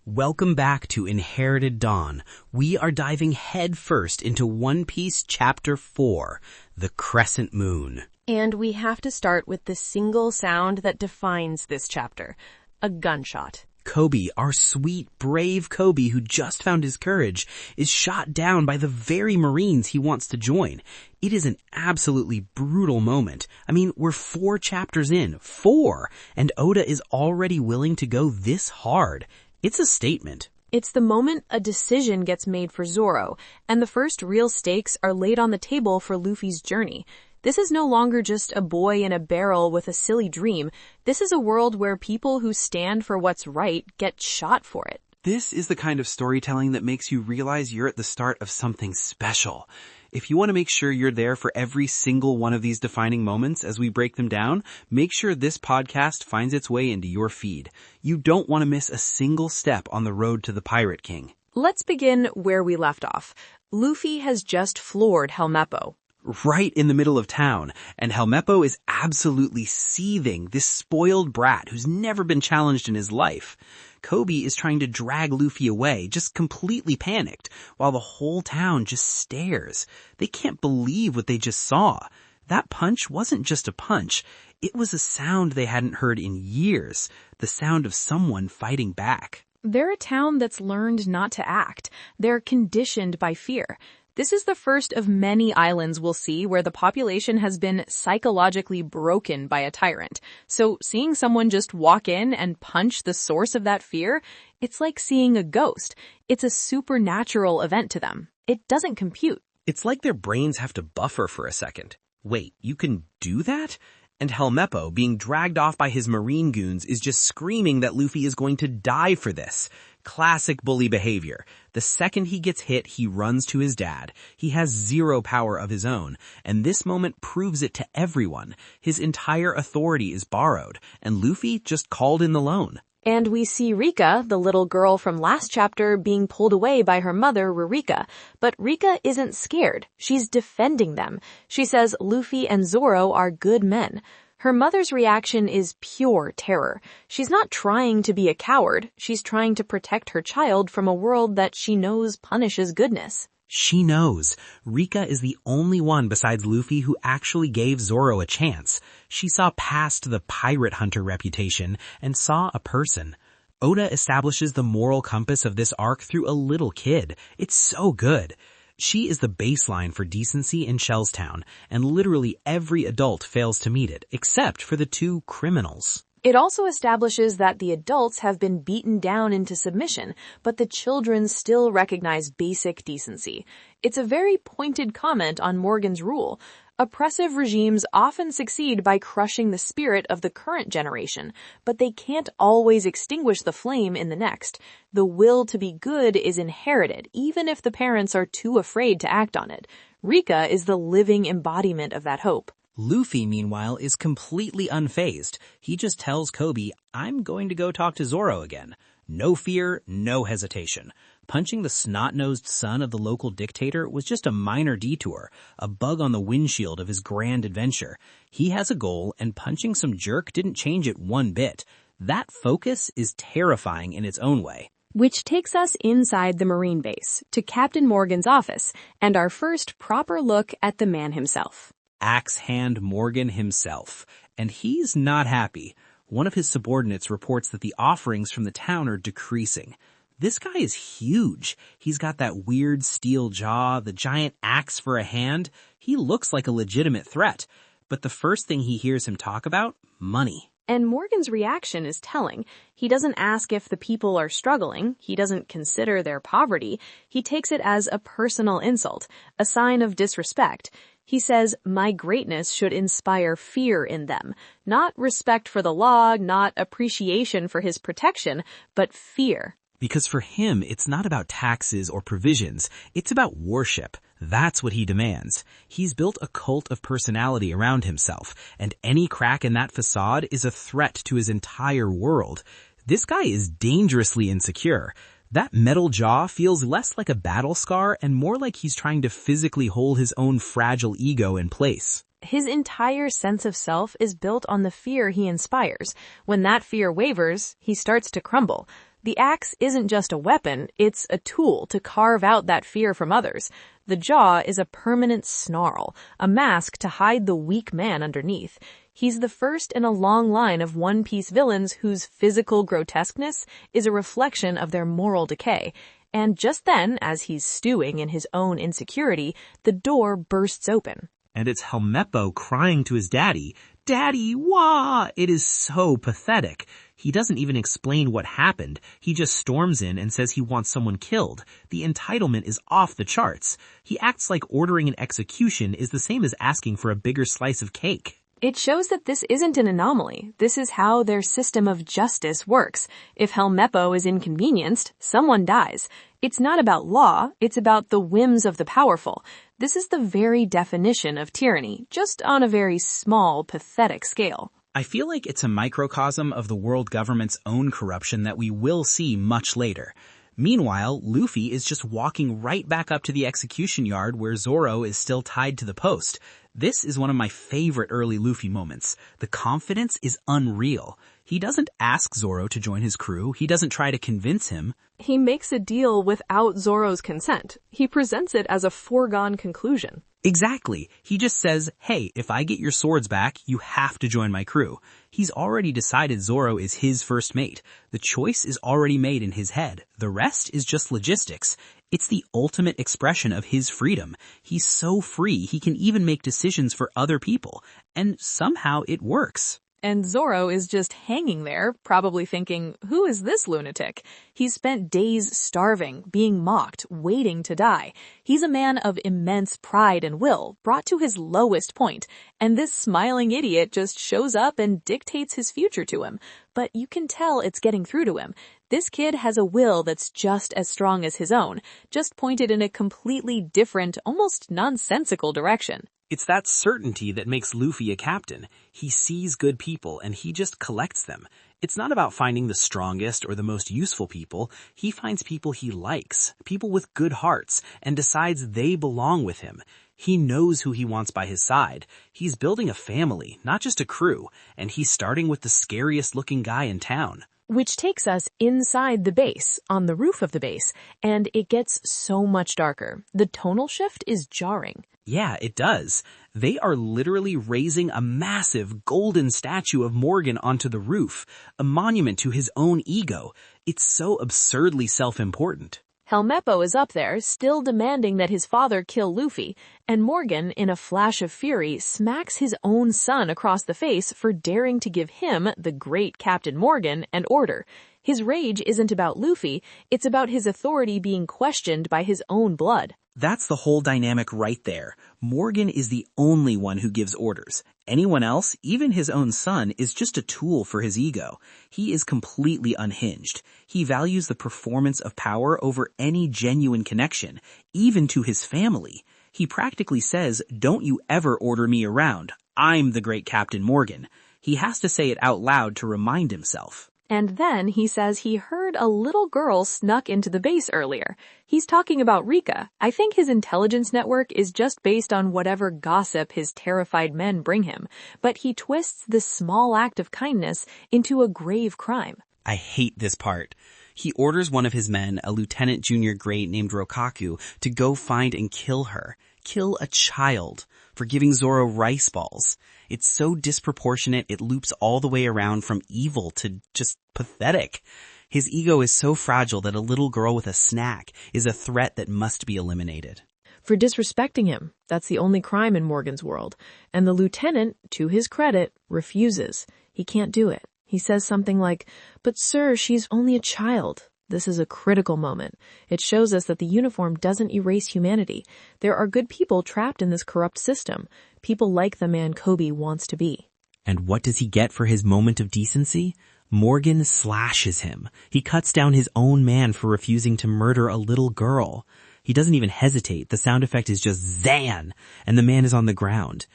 Welcome back to Inherited Dawn. We are diving headfirst into One Piece Chapter 4, The Crescent Moon. And we have to start with the single sound that defines this chapter, a gunshot. Kobe, our sweet, brave Kobe who just found his courage, is shot down by the very Marines he wants to join. It is an absolutely brutal moment. I mean, we're 4 chapters in, 4, and Oda is already willing to go this hard. It's a statement. It's the moment a decision gets made for Zoro, and the first real stakes are laid on the table for Luffy's journey. This is no longer just a boy in a barrel with a silly dream. This is a world where people who stand for what's right get shot for it. This is the kind of storytelling that makes you realize you're at the start of something special. If you want to make sure you're there for every single one of these defining moments as we break them down, make sure this podcast finds its way into your feed. You don't want to miss a single step on the road to the Pirate King. Let's begin where we left off. Luffy has just floored Helmeppo. Right in the middle of town, and Helmeppo is absolutely seething, this spoiled brat who's never been challenged in his life. Kobe is trying to drag Luffy away, just completely panicked, while the whole town just stares. They can't believe what they just saw. That punch wasn't just a punch, it was a sound they hadn't heard in years, the sound of someone fighting back. They're a town that's learned not to act. They're conditioned by fear. This is the first of many islands we'll see where the population has been psychologically broken by a tyrant. So seeing someone just walk in and punch the source of that fear, it's like seeing a ghost. It's a supernatural event to them. It doesn't compute. It's like their brains have to buffer for a second. Wait, you can do that? And Helmeppo, being dragged off by his marine goons, is just screaming that Luffy is going to die for this. Classic bully behavior. The second he gets hit, he runs to his dad. He has zero power of his own, and this moment proves it to everyone. His entire authority is borrowed, and Luffy just called in the loan. And we see Rika, the little girl from last chapter, being pulled away by her mother, Rika. But Rika isn't scared. She's defending them. She says Luffy and Zoro are good men. Her mother's reaction is pure terror. She's not trying to be a coward. She's trying to protect her child from a world that she knows punishes goodness. She knows. Rika is the only one besides Luffy who actually gave Zoro a chance. She saw past the pirate hunter reputation and saw a person. Oda establishes the moral compass of this arc through a little kid. It's so good. She is the baseline for decency in Shellstown, and literally every adult fails to meet it, except for the 2 criminals. It also establishes that the adults have been beaten down into submission, but the children still recognize basic decency. It's a very pointed comment on Morgan's rule. Oppressive regimes often succeed by crushing the spirit of the current generation, but they can't always extinguish the flame in the next. The will to be good is inherited, even if the parents are too afraid to act on it. Rika is the living embodiment of that hope. Luffy, meanwhile, is completely unfazed. He just tells Kobe, I'm going to go talk to Zoro again. No fear, no hesitation. Punching the snot-nosed son of the local dictator was just a minor detour, a bug on the windshield of his grand adventure. He has a goal, and punching some jerk didn't change it one bit. That focus is terrifying in its own way. Which takes us inside the Marine base, to Captain Morgan's office, and our first proper look at the man himself. Axe Hand Morgan himself, and he's not happy. One of his subordinates reports that the offerings from the town are decreasing. This guy is huge. He's got that weird steel jaw, the giant axe for a hand. He looks like a legitimate threat. But the first thing he hears him talk about, money. And Morgan's reaction is telling. He doesn't ask if the people are struggling. He doesn't consider their poverty. He takes it as a personal insult, a sign of disrespect. He says, my greatness should inspire fear in them. Not respect for the law, not appreciation for his protection, but fear. Because for him, it's not about taxes or provisions. It's about worship. That's what he demands. He's built a cult of personality around himself, and any crack in that facade is a threat to his entire world. This guy is dangerously insecure. That metal jaw feels less like a battle scar and more like he's trying to physically hold his own fragile ego in place. His entire sense of self is built on the fear he inspires. When that fear wavers, he starts to crumble. The axe isn't just a weapon, it's a tool to carve out that fear from others. The jaw is a permanent snarl, a mask to hide the weak man underneath. He's the first in a long line of One Piece villains whose physical grotesqueness is a reflection of their moral decay. And just then, as he's stewing in his own insecurity, the door bursts open. And it's Helmeppo crying to his daddy, "Daddy, wah!" It is so pathetic. He doesn't even explain what happened. He just storms in and says he wants someone killed. The entitlement is off the charts. He acts like ordering an execution is the same as asking for a bigger slice of cake. It shows that this isn't an anomaly. This is how their system of justice works. If Helmeppo is inconvenienced, someone dies. It's not about law, it's about the whims of the powerful. This is the very definition of tyranny, just on a very small, pathetic scale. I feel like it's a microcosm of the world government's own corruption that we will see much later. Meanwhile, Luffy is just walking right back up to the execution yard where Zoro is still tied to the post. This is one of my favorite early Luffy moments. The confidence is unreal. He doesn't ask Zoro to join his crew. He doesn't try to convince him. He makes a deal without Zoro's consent. He presents it as a foregone conclusion. Exactly. He just says, "Hey, if I get your swords back, you have to join my crew." He's already decided Zoro is his first mate. The choice is already made in his head. The rest is just logistics. It's the ultimate expression of his freedom. He's so free, he can even make decisions for other people. And somehow it works. And Zoro is just hanging there, probably thinking, who is this lunatic? He's spent days starving, being mocked, waiting to die. He's a man of immense pride and will, brought to his lowest point, and this smiling idiot just shows up and dictates his future to him. But you can tell it's getting through to him. This kid has a will that's just as strong as his own, just pointed in a completely different, almost nonsensical direction. It's that certainty that makes Luffy a captain. He sees good people and he just collects them. It's not about finding the strongest or the most useful people. He finds people he likes, people with good hearts, and decides they belong with him. He knows who he wants by his side. He's building a family, not just a crew, and he's starting with the scariest looking guy in town. Which takes us inside the base, on the roof of the base, and it gets so much darker. The tonal shift is jarring. Yeah, it does. They are literally raising a massive golden statue of Morgan onto the roof, a monument to his own ego. It's so absurdly self-important. Helmeppo is up there, still demanding that his father kill Luffy, and Morgan, in a flash of fury, smacks his own son across the face for daring to give him, the great Captain Morgan, an order. His rage isn't about Luffy, it's about his authority being questioned by his own blood. That's the whole dynamic right there. Morgan is the only one who gives orders. Anyone else, even his own son, is just a tool for his ego. He is completely unhinged. He values the performance of power over any genuine connection, even to his family. He practically says, "Don't you ever order me around. I'm the great Captain Morgan." He has to say it out loud to remind himself. And then he says he heard a little girl snuck into the base earlier. He's talking about Rika. I think his intelligence network is just based on whatever gossip his terrified men bring him. But he twists this small act of kindness into a grave crime. I hate this part. He orders one of his men, a lieutenant junior grade named Rokaku, to go find and kill her. Kill a child for giving Zoro rice balls. It's so disproportionate it loops all the way around from evil to just pathetic. His ego is so fragile that a little girl with a snack is a threat that must be eliminated. For disrespecting him, that's the only crime in Morgan's world. And the lieutenant, to his credit, refuses. He can't do it. He says something like, "But sir, she's only a child." This is a critical moment. It shows us that the uniform doesn't erase humanity. There are good people trapped in this corrupt system. People like the man Kobe wants to be. And what does he get for his moment of decency? Morgan slashes him. He cuts down his own man for refusing to murder a little girl. He doesn't even hesitate. The sound effect is just Zan, and the man is on the ground.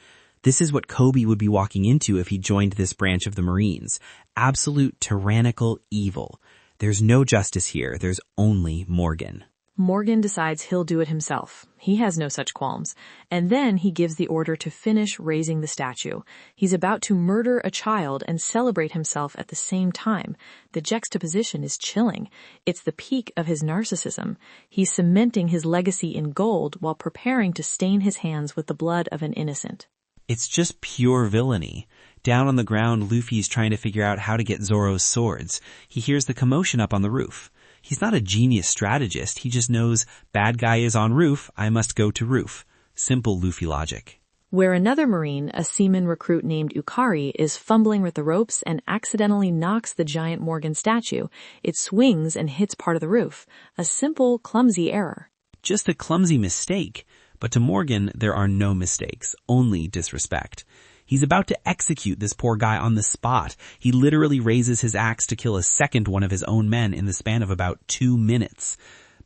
This is what Kobe would be walking into if he joined this branch of the Marines. Absolute tyrannical evil. There's no justice here. There's only Morgan. Morgan decides he'll do it himself. He has no such qualms. And then he gives the order to finish raising the statue. He's about to murder a child and celebrate himself at the same time. The juxtaposition is chilling. It's the peak of his narcissism. He's cementing his legacy in gold while preparing to stain his hands with the blood of an innocent. It's just pure villainy. Down on the ground, Luffy's trying to figure out how to get Zoro's swords. He hears the commotion up on the roof. He's not a genius strategist. He just knows, bad guy is on roof, I must go to roof. Simple Luffy logic. Where another Marine, a seaman recruit named Ukari, is fumbling with the ropes and accidentally knocks the giant Morgan statue. It swings and hits part of the roof. A simple, clumsy error. Just a clumsy mistake. But to Morgan, there are no mistakes, only disrespect. He's about to execute this poor guy on the spot. He literally raises his axe to kill a second one of his own men in the span of about 2 minutes.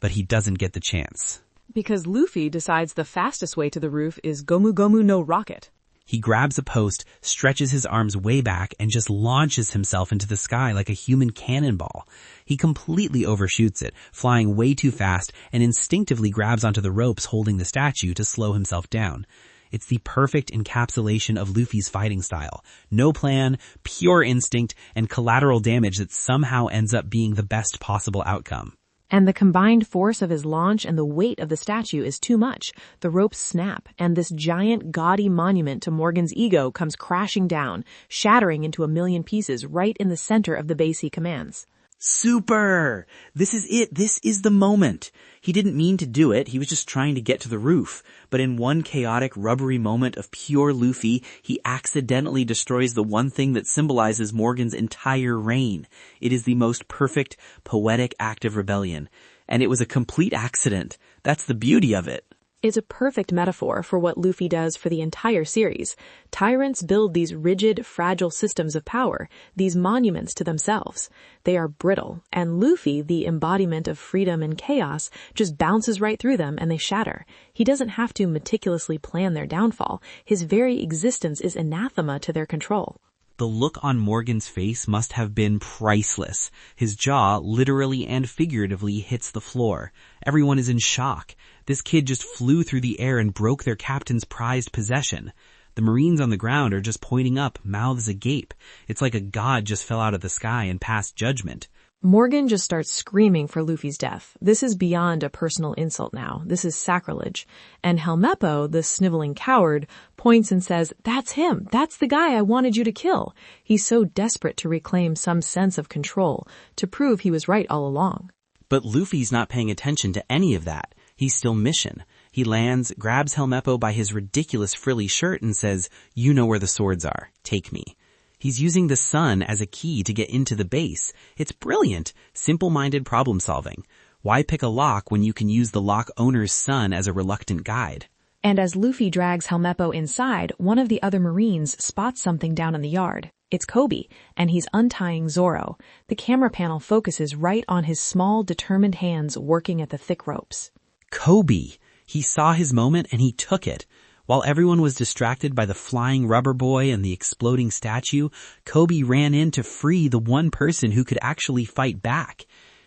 But he doesn't get the chance. Because Luffy decides the fastest way to the roof is Gomu Gomu no rocket. He grabs a post, stretches his arms way back, and just launches himself into the sky like a human cannonball. He completely overshoots it, flying way too fast, and instinctively grabs onto the ropes holding the statue to slow himself down. It's the perfect encapsulation of Luffy's fighting style. No plan, pure instinct, and collateral damage that somehow ends up being the best possible outcome. And the combined force of his launch and the weight of the statue is too much. The ropes snap, and this giant, gaudy monument to Morgan's ego comes crashing down, shattering into a million pieces right in the center of the base he commands. Super! This is it. This is the moment. He didn't mean to do it. He was just trying to get to the roof. But in one chaotic, rubbery moment of pure Luffy, he accidentally destroys the one thing that symbolizes Morgan's entire reign. It is the most perfect, poetic act of rebellion. And it was a complete accident. That's the beauty of it. Is a perfect metaphor for what Luffy does for the entire series. Tyrants build these rigid, fragile systems of power, these monuments to themselves. They are brittle, and Luffy, the embodiment of freedom and chaos, just bounces right through them and they shatter. He doesn't have to meticulously plan their downfall. His very existence is anathema to their control. The look on Morgan's face must have been priceless. His jaw, literally and figuratively, hits the floor. Everyone is in shock. This kid just flew through the air and broke their captain's prized possession. The Marines on the ground are just pointing up, mouths agape. It's like a god just fell out of the sky and passed judgment. Morgan just starts screaming for Luffy's death. This is beyond a personal insult now. This is sacrilege. And Helmeppo, the sniveling coward, points and says, "That's him. That's the guy I wanted you to kill." He's so desperate to reclaim some sense of control, to prove he was right all along. But Luffy's not paying attention to any of that. He's still mission. He lands, grabs Helmeppo by his ridiculous frilly shirt and says, "You know where the swords are. Take me." He's using the sun as a key to get into the base. It's brilliant, simple-minded problem solving. Why pick a lock when you can use the lock owner's son as a reluctant guide? And as Luffy drags Helmeppo inside, one of the other Marines spots something down in the yard. It's Kobe, and he's untying Zoro. The camera panel focuses right on his small, determined hands working at the thick ropes. Kobe! He saw his moment and he took it. While everyone was distracted by the flying rubber boy and the exploding statue, Kobe ran in to free the one person who could actually fight back.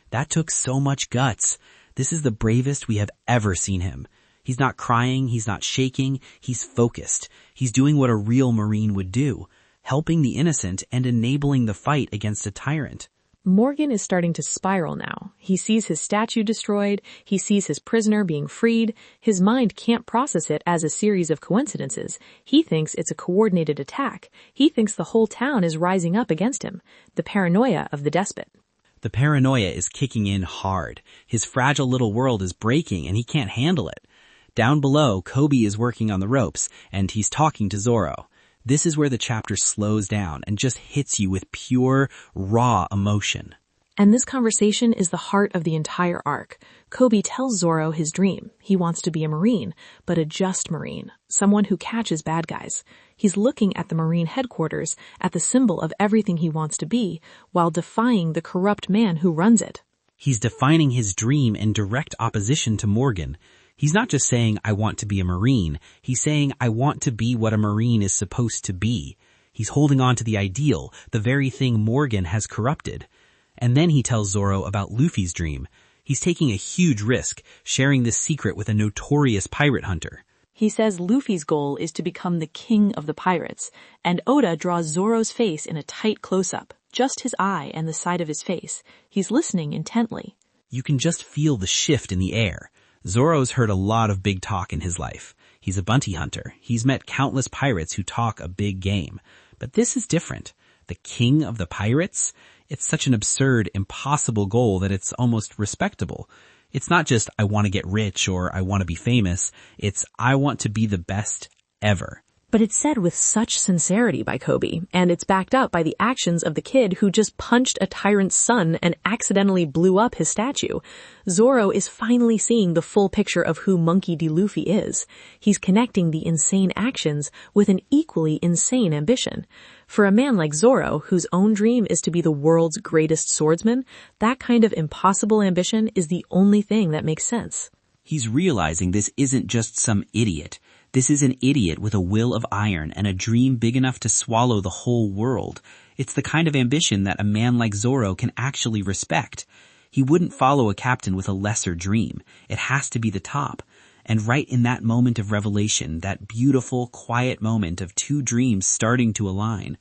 That took so much guts. This is the bravest we have ever seen him. He's not crying, he's not shaking, he's focused. He's doing what a real Marine would do, helping the innocent and enabling the fight against a tyrant. Morgan is starting to spiral now. He sees his statue destroyed. He sees his prisoner being freed. His mind can't process it as a series of coincidences. He thinks it's a coordinated attack. He thinks the whole town is rising up against him. The paranoia of the despot. The paranoia is kicking in hard. His fragile little world is breaking and he can't handle it. Down below, Kobe is working on the ropes and he's talking to Zoro. This is where the chapter slows down and just hits you with pure, raw emotion. And this conversation is the heart of the entire arc. Kobe tells Zoro his dream. He wants to be a Marine, but a just Marine, someone who catches bad guys. He's looking at the Marine headquarters, at the symbol of everything he wants to be, while defying the corrupt man who runs it. He's defining his dream in direct opposition to Morgan. He's not just saying, "I want to be a Marine." He's saying, "I want to be what a Marine is supposed to be." He's holding on to the ideal, the very thing Morgan has corrupted. And then he tells Zoro about Luffy's dream. He's taking a huge risk, sharing this secret with a notorious pirate hunter. He says Luffy's goal is to become the king of the pirates, and Oda draws Zoro's face in a tight close-up, just his eye and the side of his face. He's listening intently. You can just feel the shift in the air. Zoro's heard a lot of big talk in his life. He's a bounty hunter. He's met countless pirates who talk a big game. But this is different. The king of the pirates? It's such an absurd, impossible goal that it's almost respectable. It's not just, I want to get rich or I want to be famous. It's, I want to be the best ever. But it's said with such sincerity by Koby, and it's backed up by the actions of the kid who just punched a tyrant's son and accidentally blew up his statue. Zoro is finally seeing the full picture of who Monkey D. Luffy is. He's connecting the insane actions with an equally insane ambition. For a man like Zoro, whose own dream is to be the world's greatest swordsman, that kind of impossible ambition is the only thing that makes sense. He's realizing this isn't just some idiot. This is an idiot with a will of iron and a dream big enough to swallow the whole world. It's the kind of ambition that a man like Zoro can actually respect. He wouldn't follow a captain with a lesser dream. It has to be the top. And right in that moment of revelation, that beautiful, quiet moment of two dreams starting to align,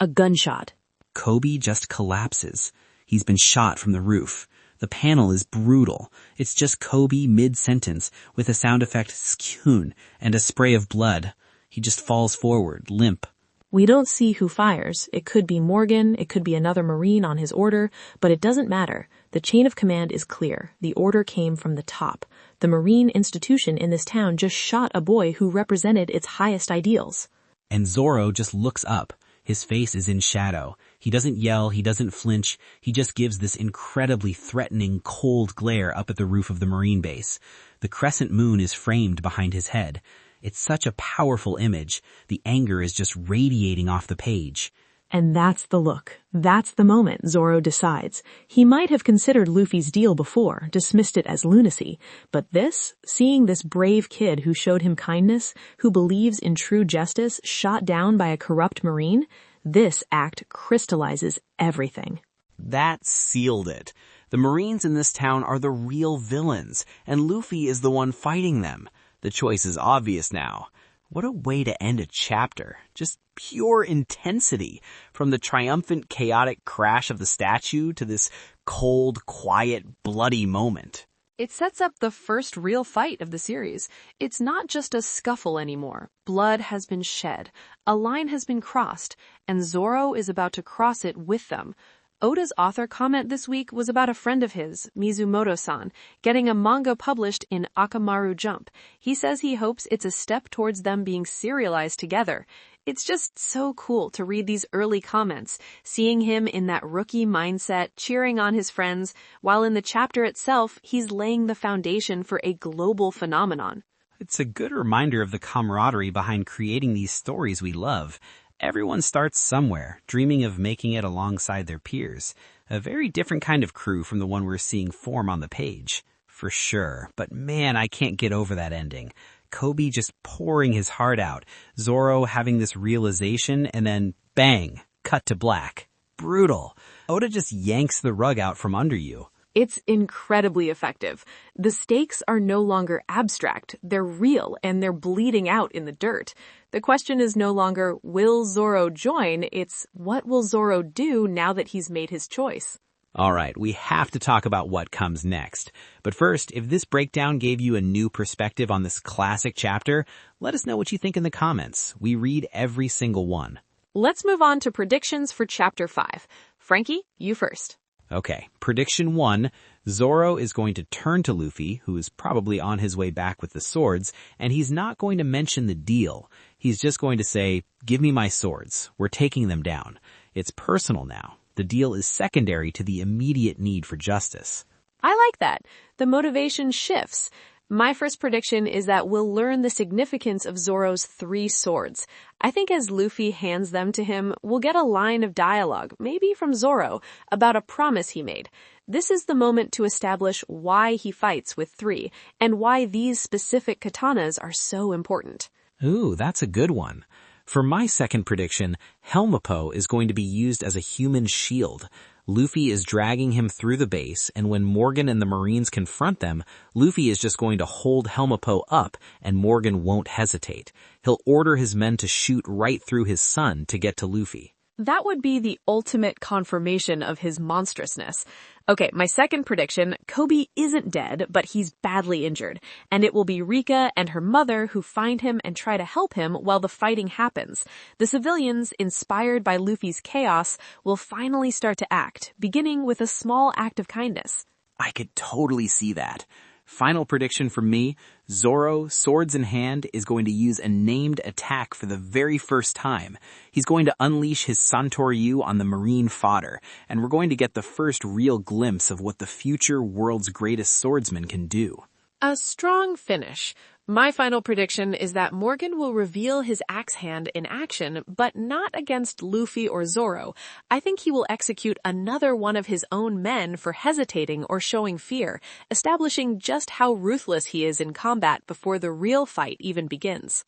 A gunshot. Koby just collapses. He's been shot from the roof. The panel is brutal. It's just Koby mid-sentence with a sound effect skun and a spray of blood. He just falls forward, limp. We don't see who fires. It could be Morgan, it could be another Marine on his order, but it doesn't matter. The chain of command is clear. The order came from the top. The Marine institution in this town just shot a boy who represented its highest ideals. And Zoro just looks up. His face is in shadow. He doesn't yell, he doesn't flinch. He just gives this incredibly threatening, cold glare up at the roof of the Marine base. The crescent moon is framed behind his head. It's such a powerful image. The anger is just radiating off the page. And that's the look. That's the moment Zoro decides. He might have considered Luffy's deal before, dismissed it as lunacy. But this, seeing this brave kid who showed him kindness, who believes in true justice, shot down by a corrupt Marine, this act crystallizes everything. That sealed it. The Marines in this town are the real villains, and Luffy is the one fighting them. The choice is obvious now. What a way to end a chapter. Just pure intensity. From the triumphant, chaotic crash of the statue to this cold, quiet, bloody moment. It sets up the first real fight of the series. It's not just a scuffle anymore. Blood has been shed. A line has been crossed, and Zoro is about to cross it with them. Oda's author comment this week was about a friend of his, Mizumoto-san, getting a manga published in Akamaru Jump. He says he hopes it's a step towards them being serialized together. It's just so cool to read these early comments, seeing him in that rookie mindset, cheering on his friends, while in the chapter itself, he's laying the foundation for a global phenomenon. It's a good reminder of the camaraderie behind creating these stories we love. Everyone starts somewhere, dreaming of making it alongside their peers. A very different kind of crew from the one we're seeing form on the page. For sure. But man, I can't get over that ending. Koby just pouring his heart out. Zoro having this realization and then bang, cut to black. Brutal. Oda just yanks the rug out from under you. It's incredibly effective. The stakes are no longer abstract. They're real, and they're bleeding out in the dirt. The question is no longer, will Zoro join? It's, what will Zoro do now that he's made his choice? All right, we have to talk about what comes next. But first, if this breakdown gave you a new perspective on this classic chapter, let us know what you think in the comments. We read every single one. Let's move on to predictions for Chapter 5. Franky, you first. Okay, prediction 1, Zoro is going to turn to Luffy, who is probably on his way back with the swords, and he's not going to mention the deal. He's just going to say, give me my swords. We're taking them down. It's personal now. The deal is secondary to the immediate need for justice. I like that. The motivation shifts. My first prediction is that we'll learn the significance of Zoro's 3 swords. I think as Luffy hands them to him, we'll get a line of dialogue, maybe from Zoro, about a promise he made. This is the moment to establish why he fights with 3, and why these specific katanas are so important. Ooh, that's a good one. For my second prediction, Helmeppo is going to be used as a human shield. Luffy is dragging him through the base, and when Morgan and the Marines confront them, Luffy is just going to hold Helmeppo up, and Morgan won't hesitate. He'll order his men to shoot right through his son to get to Luffy. That would be the ultimate confirmation of his monstrousness. Okay, my second prediction, Koby isn't dead, but he's badly injured, and it will be Rika and her mother who find him and try to help him while the fighting happens. The civilians, inspired by Luffy's chaos, will finally start to act, beginning with a small act of kindness. I could totally see that. Final prediction from me, Zoro, swords in hand, is going to use a named attack for the very first time. He's going to unleash his Santoryu on the marine fodder, and we're going to get the first real glimpse of what the future world's greatest swordsman can do. A strong finish. My final prediction is that Morgan will reveal his axe hand in action, but not against Luffy or Zoro. I think he will execute another one of his own men for hesitating or showing fear, establishing just how ruthless he is in combat before the real fight even begins.